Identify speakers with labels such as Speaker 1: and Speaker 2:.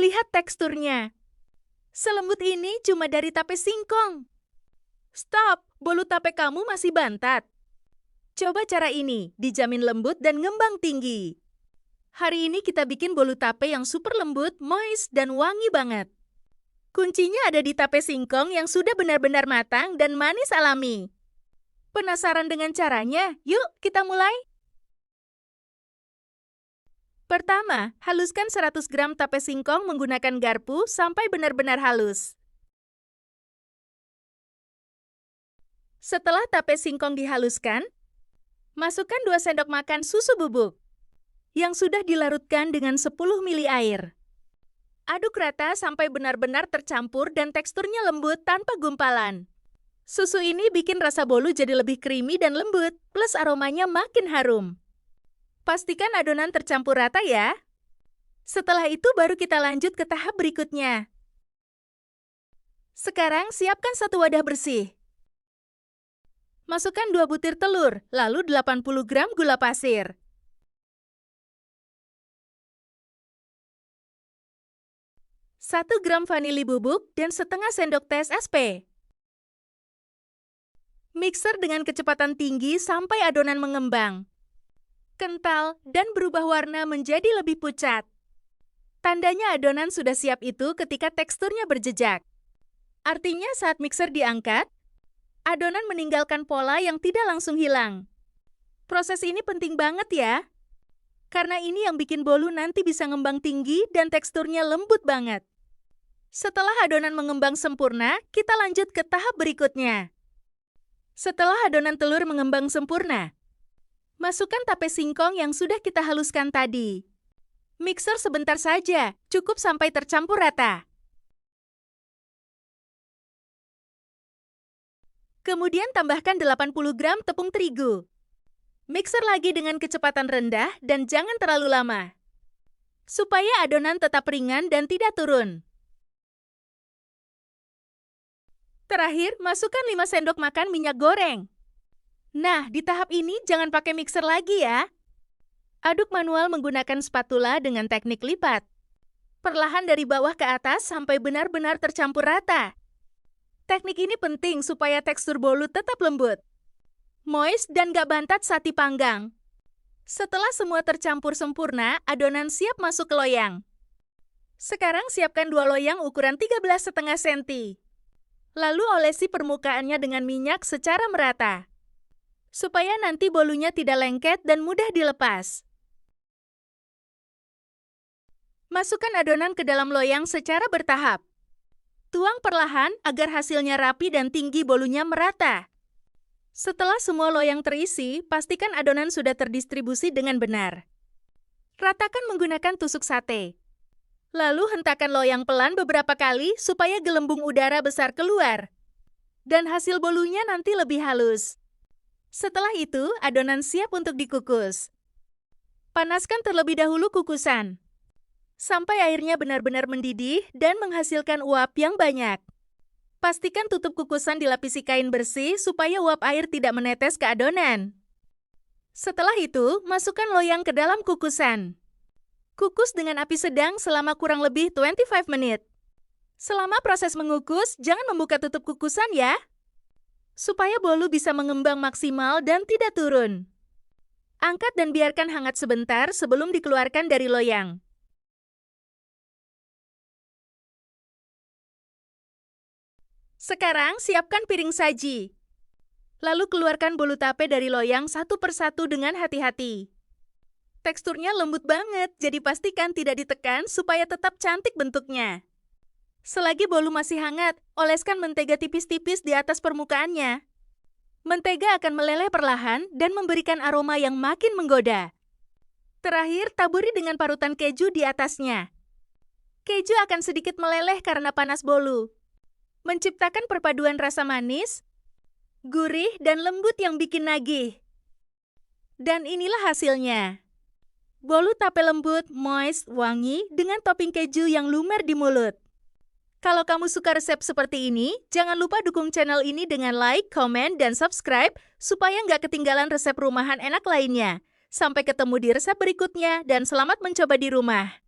Speaker 1: Lihat teksturnya. Selembut ini cuma dari tape singkong. Stop, bolu tape kamu masih bantat. Coba cara ini, dijamin lembut dan ngembang tinggi. Hari ini kita bikin bolu tape yang super lembut, moist, dan wangi banget. Kuncinya ada di tape singkong yang sudah benar-benar matang dan manis alami. Penasaran dengan caranya? Yuk, kita mulai. Pertama, haluskan 100 gram tape singkong menggunakan garpu sampai benar-benar halus. Setelah tape singkong dihaluskan, masukkan 2 sendok makan susu bubuk yang sudah dilarutkan dengan 10 ml air. Aduk rata sampai benar-benar tercampur dan teksturnya lembut tanpa gumpalan. Susu ini bikin rasa bolu jadi lebih creamy dan lembut, plus aromanya makin harum. Pastikan adonan tercampur rata ya. Setelah itu baru kita lanjut ke tahap berikutnya. Sekarang siapkan 1 wadah bersih. Masukkan 2 butir telur, lalu 80 gram gula pasir. 1 gram vanili bubuk dan setengah sendok teh SP. Mixer dengan kecepatan tinggi sampai adonan mengembang, kental, dan berubah warna menjadi lebih pucat. Tandanya adonan sudah siap itu ketika teksturnya berjejak. Artinya saat mixer diangkat, adonan meninggalkan pola yang tidak langsung hilang. Proses ini penting banget ya, karena ini yang bikin bolu nanti bisa ngembang tinggi dan teksturnya lembut banget. Setelah adonan mengembang sempurna, kita lanjut ke tahap berikutnya. Setelah adonan telur mengembang sempurna, masukkan tape singkong yang sudah kita haluskan tadi. Mixer sebentar saja, cukup sampai tercampur rata. Kemudian tambahkan 80 gram tepung terigu. Mixer lagi dengan kecepatan rendah dan jangan terlalu lama, supaya adonan tetap ringan dan tidak turun. Terakhir, masukkan 5 sendok makan minyak goreng. Nah, di tahap ini jangan pakai mixer lagi ya. Aduk manual menggunakan spatula dengan teknik lipat. Perlahan dari bawah ke atas sampai benar-benar tercampur rata. Teknik ini penting supaya tekstur bolu tetap lembut, moist, dan gak bantat saat dipanggang. Setelah semua tercampur sempurna, adonan siap masuk ke loyang. Sekarang siapkan 2 loyang ukuran 13,5 cm. Lalu olesi permukaannya dengan minyak secara merata, supaya nanti bolunya tidak lengket dan mudah dilepas. Masukkan adonan ke dalam loyang secara bertahap. Tuang perlahan agar hasilnya rapi dan tinggi bolunya merata. Setelah semua loyang terisi, pastikan adonan sudah terdistribusi dengan benar. Ratakan menggunakan tusuk sate. Lalu hentakan loyang pelan beberapa kali supaya gelembung udara besar keluar. Dan hasil bolunya nanti lebih halus. Setelah itu, adonan siap untuk dikukus. Panaskan terlebih dahulu kukusan, sampai airnya benar-benar mendidih dan menghasilkan uap yang banyak. Pastikan tutup kukusan dilapisi kain bersih supaya uap air tidak menetes ke adonan. Setelah itu, masukkan loyang ke dalam kukusan. Kukus dengan api sedang selama kurang lebih 25 menit. Selama proses mengukus, jangan membuka tutup kukusan ya, supaya bolu bisa mengembang maksimal dan tidak turun. Angkat dan biarkan hangat sebentar sebelum dikeluarkan dari loyang. Sekarang siapkan piring saji. Lalu keluarkan bolu tape dari loyang satu persatu dengan hati-hati. Teksturnya lembut banget, jadi pastikan tidak ditekan supaya tetap cantik bentuknya. Selagi bolu masih hangat, oleskan mentega tipis-tipis di atas permukaannya. Mentega akan meleleh perlahan dan memberikan aroma yang makin menggoda. Terakhir, taburi dengan parutan keju di atasnya. Keju akan sedikit meleleh karena panas bolu, menciptakan perpaduan rasa manis, gurih, dan lembut yang bikin nagih. Dan inilah hasilnya. Bolu tape lembut, moist, wangi, dengan topping keju yang lumer di mulut. Kalau kamu suka resep seperti ini, jangan lupa dukung channel ini dengan like, komen, dan subscribe supaya nggak ketinggalan resep rumahan enak lainnya. Sampai ketemu di resep berikutnya, dan selamat mencoba di rumah.